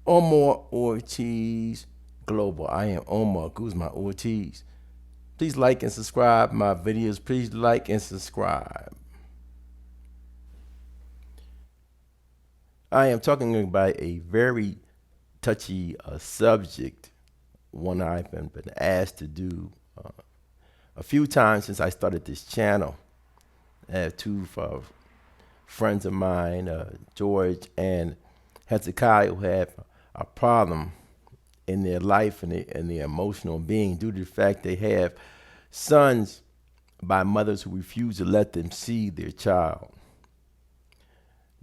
Omar Ortiz Global. I am Omar Guzman Ortiz. Please like and subscribe my videos. Please like and subscribe. I am talking about a very touchy subject, one I've been asked to do a few times since I started this channel. I have two friends of mine, George and Hezekiah, who have a problem in their life and their emotional being due to the fact they have sons by mothers who refuse to let them see their child.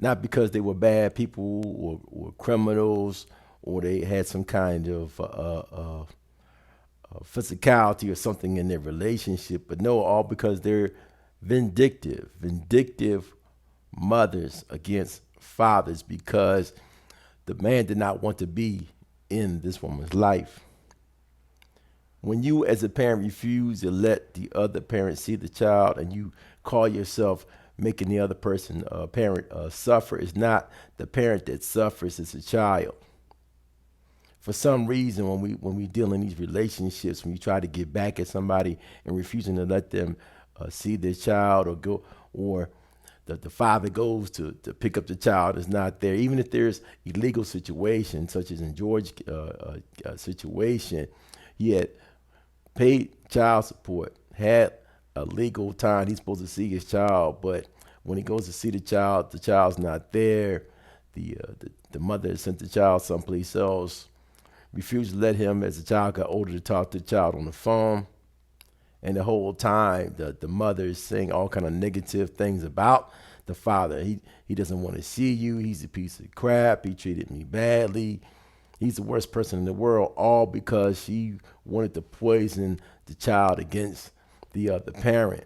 Not because they were bad people or criminals or they had some kind of physicality or something in their relationship, but no, all because they're vindictive mothers against fathers because the man did not want to be in this woman's life. When you as a parent refuse to let the other parent see the child and you call yourself making the other person parent suffer, it's not the parent that suffers, it's a child. For some reason, when we deal in these relationships, when you try to get back at somebody and refusing to let them see their child or go, or the father goes to pick up the child is not there, even if there's illegal situations such as in George's situation, he had paid child support, had a legal time he's supposed to see his child, but when he goes to see the child's not there. The mother sent the child someplace else, refused to let him, as the child got older, to talk to the child on the phone. And the whole time, the mother is saying all kind of negative things about the father. He doesn't want to see you. He's a piece of crap. He treated me badly. He's the worst person in the world, all because she wanted to poison the child against the other parent.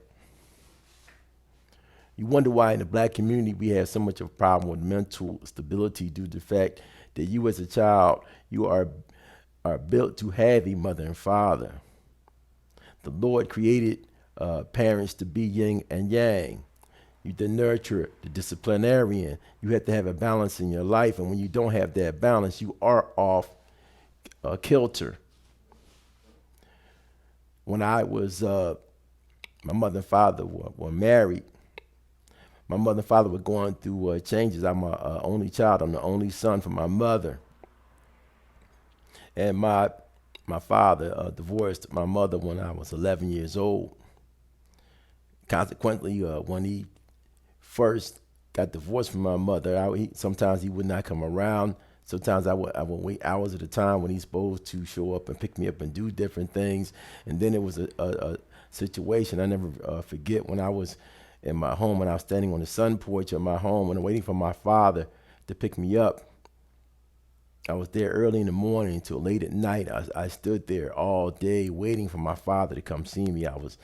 You wonder why in the black community we have so much of a problem with mental stability due to the fact that you as a child, you are built to have a mother and father. The Lord created parents to be yin and yang. You the nurturer, the disciplinarian. You have to have a balance in your life, and when you don't have that balance, you are off kilter. When I was, my mother and father were married. My mother and father were going through changes. I'm a only child. I'm the only son from my mother, and my father divorced my mother when I was 11 years old. Consequently, when he first got divorced from my mother, sometimes he would not come around. Sometimes I would wait hours at a time when he's supposed to show up and pick me up and do different things. And then it was a situation I never forget when I was in my home, when I was standing on the sun porch of my home and waiting for my father to pick me up. I was there early in the morning till late at night. I stood there all day waiting for my father to come see me. I was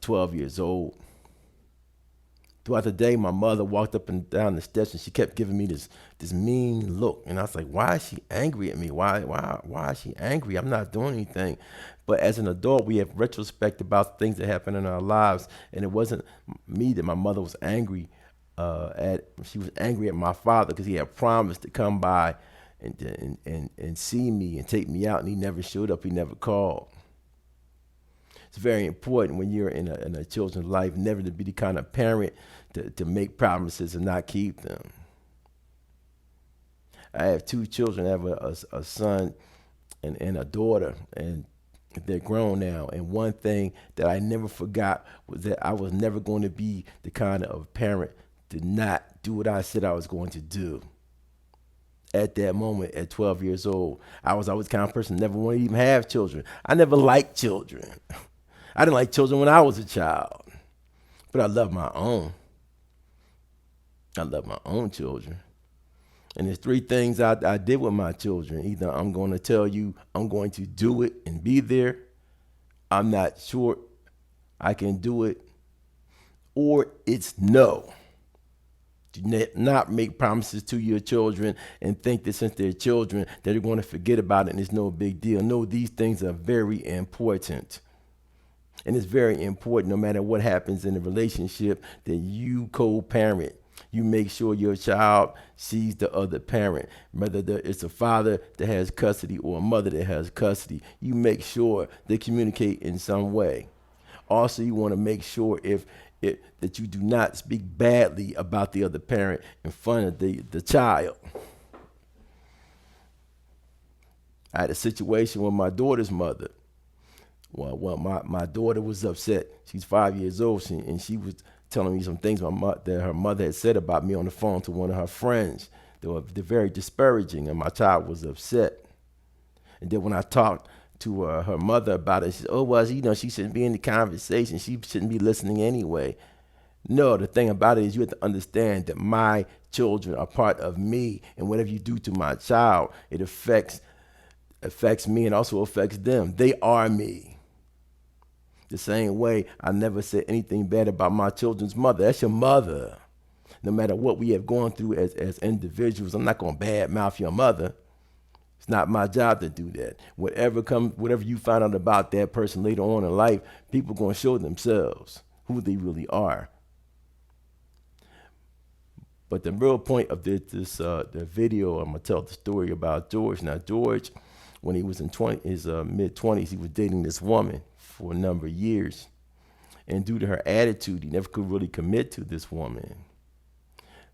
12 years old. Throughout the day, my mother walked up and down the steps, and she kept giving me this mean look. And I was like, "Why is she angry at me? Why is she angry? I'm not doing anything." But as an adult, we have retrospect about things that happen in our lives, and it wasn't me that my mother was angry at. She was angry at my father because he had promised to come by and see me and take me out, and he never showed up. He never called. It's very important when you're in a children's life never to be the kind of parent to make promises and not keep them. I have two children. I have a son and a daughter, and they're grown now. And one thing that I never forgot was that I was never going to be the kind of parent to not do what I said I was going to do. At that moment, at 12 years old, I was always the kind of person never wanted to even have children. I never liked children. I didn't like children when I was a child, but I love my own. I love my own children. And there's three things I did with my children. Either I'm going to tell you I'm going to do it and be there, I'm not sure I can do it, or it's no. Do not make promises to your children and think that since they're children that they're going to forget about it and it's no big deal. No, these things are very important. And it's very important, no matter what happens in the relationship, that you co-parent. You make sure your child sees the other parent, whether it's a father that has custody or a mother that has custody. You make sure they communicate in some way. Also, you want to make sure that you do not speak badly about the other parent in front of the child. I had a situation with my daughter's mother. Well, my daughter was upset. She's 5 years old, and she was telling me some things that her mother had said about me on the phone to one of her friends. They're very disparaging, and my child was upset. And then when I talked to her mother about it, she said, "Oh, well, she shouldn't be in the conversation. She shouldn't be listening anyway." No, the thing about it is you have to understand that my children are part of me, and whatever you do to my child, it affects me and also affects them. They are me. The same way I never said anything bad about my children's mother. That's your mother. No matter what we have gone through as individuals, I'm not going to badmouth your mother. It's not my job to do that. Whatever you find out about that person later on in life, people are going to show themselves who they really are. But the real point of the video, I'm going to tell the story about George. Now, George, when he was in his mid-20s, he was dating this woman for a number of years. And due to her attitude, he never could really commit to this woman.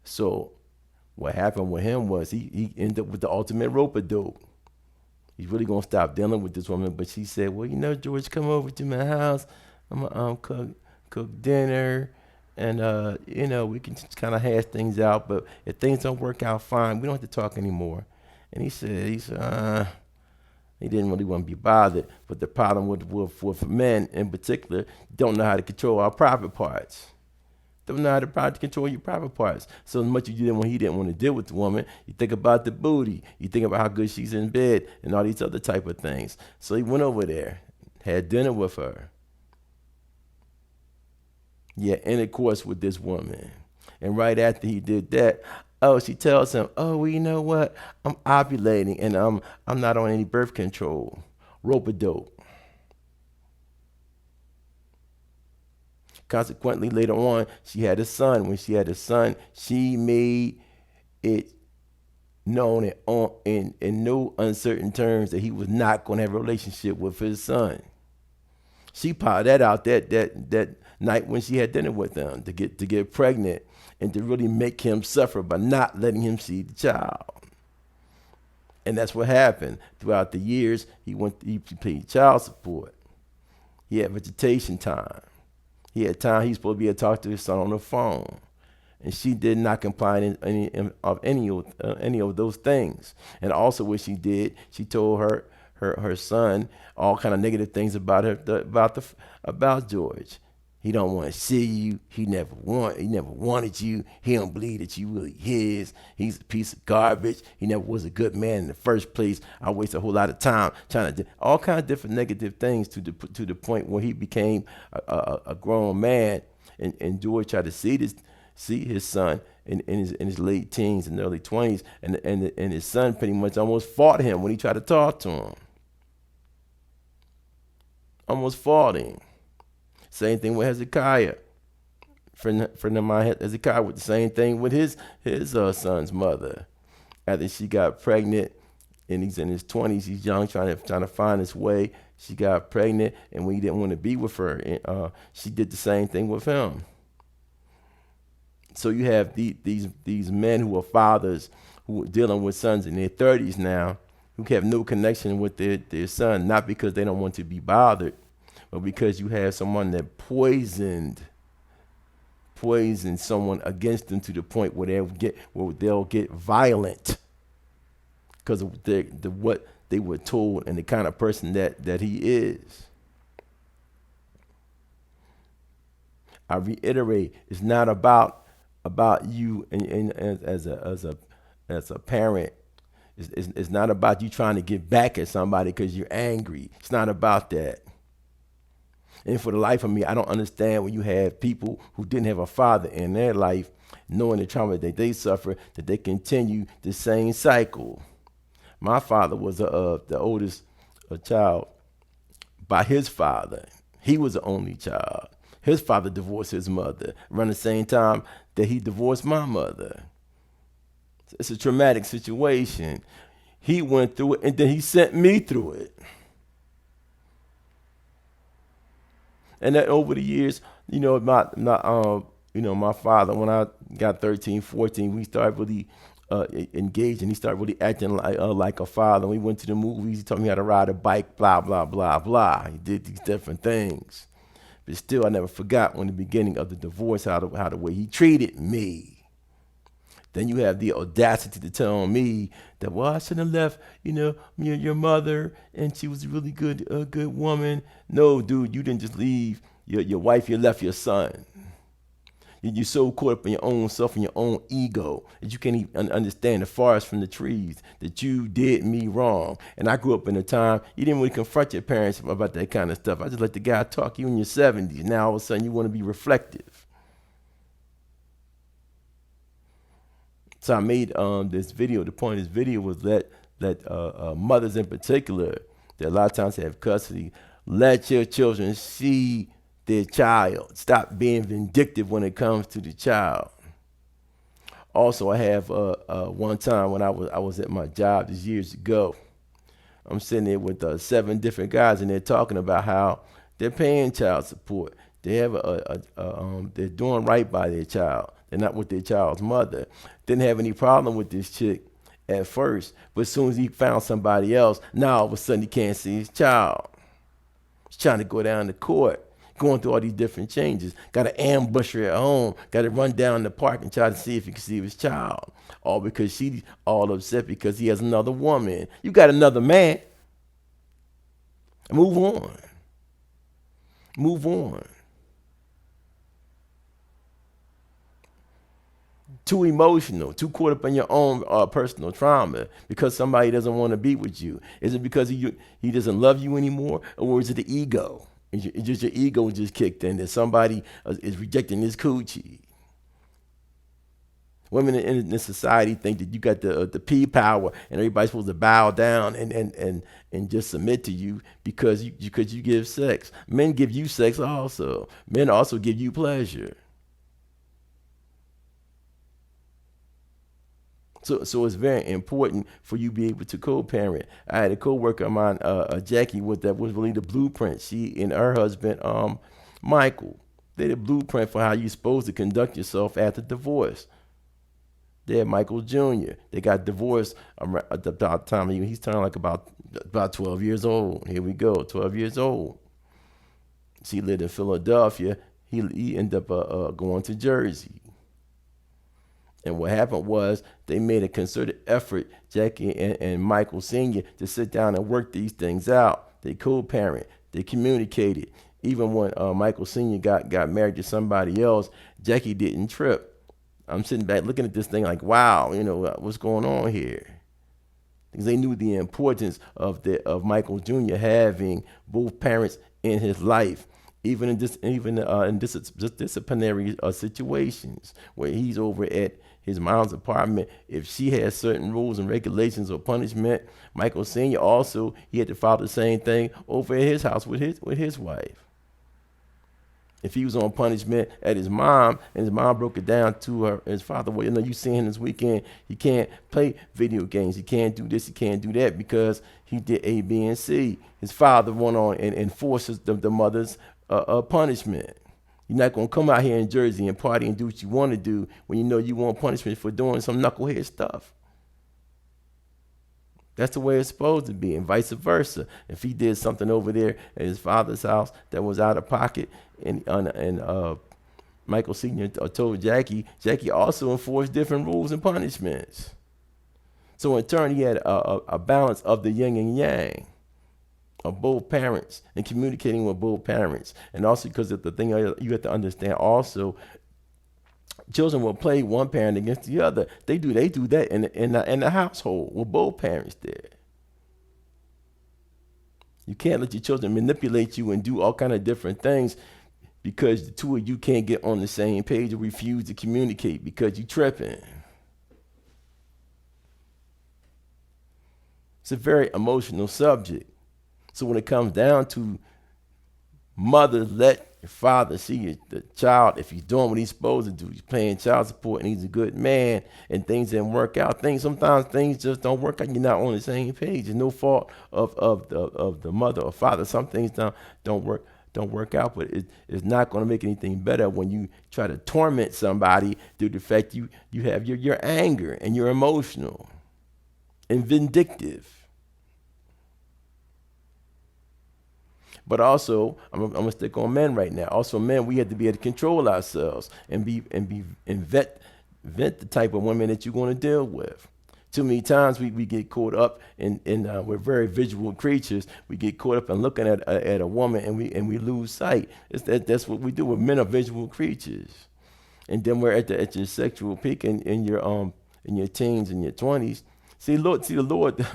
So what happened with him was he ended up with the ultimate rope-a-dope. He's really going to stop dealing with this woman. But she said, well, George, come over to my house. I'm going to cook dinner. And, we can just kind of hash things out. But if things don't work out fine, we don't have to talk anymore. And he said, he didn't really want to be bothered. But the problem with men in particular, don't know how to control our private parts. Don't know how to control your private parts. So as much as he didn't want to deal with the woman, you think about the booty. You think about how good she's in bed and all these other type of things. So he went over there, had dinner with her. Yeah, intercourse with this woman. And right after he did that, she tells him, well, you know what? I'm ovulating and I'm not on any birth control. Rope-a-dope. Consequently, later on, she had a son. When she had a son, she made it known in no uncertain terms that he was not going to have a relationship with his son. She poured that out that night when she had dinner with him to get pregnant and to really make him suffer by not letting him see the child. And that's what happened. Throughout the years, he paid child support. He had visitation time. He had time. He was supposed to be able to talk to his son on the phone, and she did not comply in any of those things. And also, what she did, she told her son all kind of negative things about George. He don't want to see you. He never wanted you. He don't believe that you really his. He's a piece of garbage. He never was a good man in the first place. I wasted a whole lot of time trying to do all kinds of different negative things to the point where he became a grown man. And George tried to see his son in his late teens and early 20s, and his son pretty much almost fought him when he tried to talk to him. Almost fought him. Same thing with Hezekiah. Friend of mine, Hezekiah, with the same thing with his son's mother. After she got pregnant, and he's in his 20s, he's young, trying to find his way. She got pregnant, and when he didn't want to be with her, she did the same thing with him. So you have these men who are fathers who are dealing with sons in their 30s now, who have no connection with their son, not because they don't want to be bothered, but because you have someone that poisoned someone against them to the point where they'll get violent because of what they were told and the kind of person that he is. I reiterate, it's not about you and as a parent. It's not about you trying to get back at somebody because you're angry. It's not about that. And for the life of me, I don't understand when you have people who didn't have a father in their life, knowing the trauma that they suffer, that they continue the same cycle. My father was the oldest child by his father. He was the only child. His father divorced his mother around the same time that he divorced my mother. It's a traumatic situation. He went through it, and then he sent me through it. And that over the years, my father, when I got 13, 14, we started really engaging. He started really acting like a father. We went to the movies. He taught me how to ride a bike, blah, blah, blah, blah. He did these different things. But still, I never forgot when the beginning of the divorce, how the way he treated me. Then you have the audacity to tell me that, well, I shouldn't have left, your mother, and she was a really good woman. No, dude, you didn't just leave your wife, you left your son. You're so caught up in your own self and your own ego that you can't even understand the forest from the trees, that you did me wrong. And I grew up in a time you didn't really confront your parents about that kind of stuff. I just let the guy talk. You in your 70s. Now all of a sudden you want to be reflective. So I made this video. The point of this video was that mothers in particular, that a lot of times have custody, let your children see their child. Stop being vindictive when it comes to the child. Also, I have one time when I was at my job this years ago. I'm sitting there with 7 different guys, and they're talking about how they're paying child support. They have they're doing right by their child. They're not with their child's mother. Didn't have any problem with this chick at first, but as soon as he found somebody else, now all of a sudden he can't see his child. He's trying to go down to court, going through all these different changes. Got to ambush her at home. Got to run down the park and try to see if he can see his child. All because she's all upset because he has another woman. You got another man. Move on. Move on. Too emotional, too caught up in your own personal trauma because somebody doesn't want to be with you. Is it because he doesn't love you anymore, or is it the ego? It's just your ego just kicked in that somebody is rejecting this coochie. Women in this society think that you got the P power and everybody's supposed to bow down and just submit to you because you give sex. Men give you sex also. Men also give you pleasure. So it's very important for you to be able to co-parent. I had a co-worker of mine, Jackie, that was really the blueprint. She and her husband, Michael, they're the blueprint for how you're supposed to conduct yourself after divorce. They had Michael Jr. They got divorced at the time he's turning like about 12 years old. Here we go, 12 years old. She lived in Philadelphia. He ended up going to Jersey. And what happened was they made a concerted effort, Jackie and Michael Sr., to sit down and work these things out. They co-parent. They communicated. Even when Michael Sr. got married to somebody else, Jackie didn't trip. I'm sitting back looking at this thing like, wow, what's going on here? Because they knew the importance of Michael Jr. having both parents in his life. Even in disciplinary situations where he's over at his mom's apartment, if she has certain rules and regulations or punishment, Michael Sr. also, he had to follow the same thing over at his house with his wife. If he was on punishment at his mom, and his mom broke it down to his father, well, you seen him this weekend, he can't play video games, he can't do this, he can't do that because he did A, B, and C. His father went on and enforces the mother's punishment. You're not going to come out here in Jersey and party and do what you want to do when you know you want punishment for doing some knucklehead stuff. That's the way it's supposed to be, and vice versa. If he did something over there at his father's house that was out of pocket, and Michael Sr. told Jackie also enforced different rules and punishments. So in turn, he had a balance of the yin and yang of both parents and communicating with both parents. And also because the thing you have to understand also, children will play one parent against the other. They do that in the household with both parents there. You can't let your children manipulate you and do all kind of different things because the two of you can't get on the same page or refuse to communicate because you're tripping. It's a very emotional subject. So when it comes down to mothers, let your father see the child, if he's doing what he's supposed to do, he's paying child support and he's a good man, and things didn't work out. Sometimes things just don't work out. You're not on the same page. It's no fault of the mother or father. Some things don't work don't work out, but it's not going to make anything better when you try to torment somebody through the fact you have your anger and you're emotional and vindictive. But also, I'm gonna stick on men right now. Also, men, we have to be able to control ourselves and vet the type of women that you're going to deal with. Too many times we get caught up in we're very visual creatures. We get caught up in looking at a woman and we lose sight. That's what we do. With men are visual creatures, and then we're at your sexual peak in your teens and your 20s. See the Lord,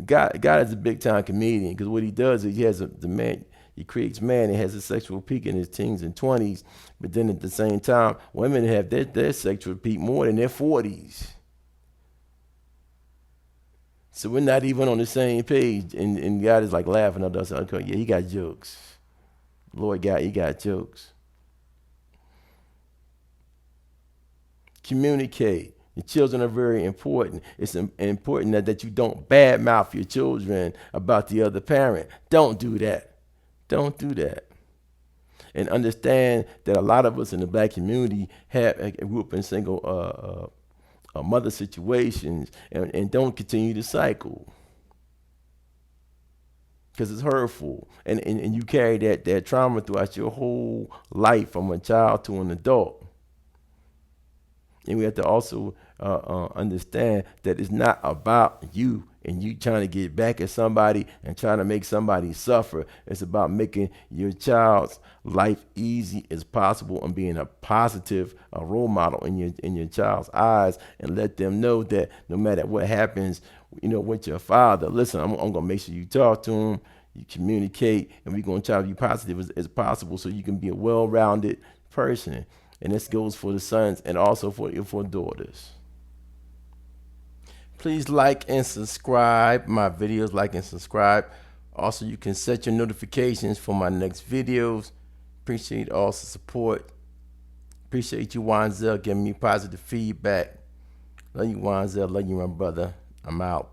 God is a big time comedian, because what he does is he has the man. He creates man and has a sexual peak in his teens and 20s, but then at the same time, women have their sexual peak more in their 40s. So we're not even on the same page, and God is like laughing at us. Okay, yeah, he got jokes. Lord God, he got jokes. Communicate. Your children are very important. It's important that you don't badmouth your children about the other parent. Don't do that. Don't do that. And understand that a lot of us in the black community grew up in single mother situations, and don't continue the cycle, because it's hurtful, and you carry that trauma throughout your whole life, from a child to an adult. And we have to also understand that it's not about you and you trying to get back at somebody and trying to make somebody suffer. It's about making your child's life easy as possible and being a positive role model in your child's eyes, and let them know that no matter what happens, with your father, listen, I'm going to make sure you talk to him, you communicate, and we're going to try to be positive as possible so you can be a well-rounded person. And this goes for the sons and also for daughters. Please like and subscribe my videos, like and subscribe. Also, you can set your notifications for my next videos. Appreciate all the support. Appreciate you, Wanzel, giving me positive feedback. Love you, Wanzel. Love you, my brother. I'm out.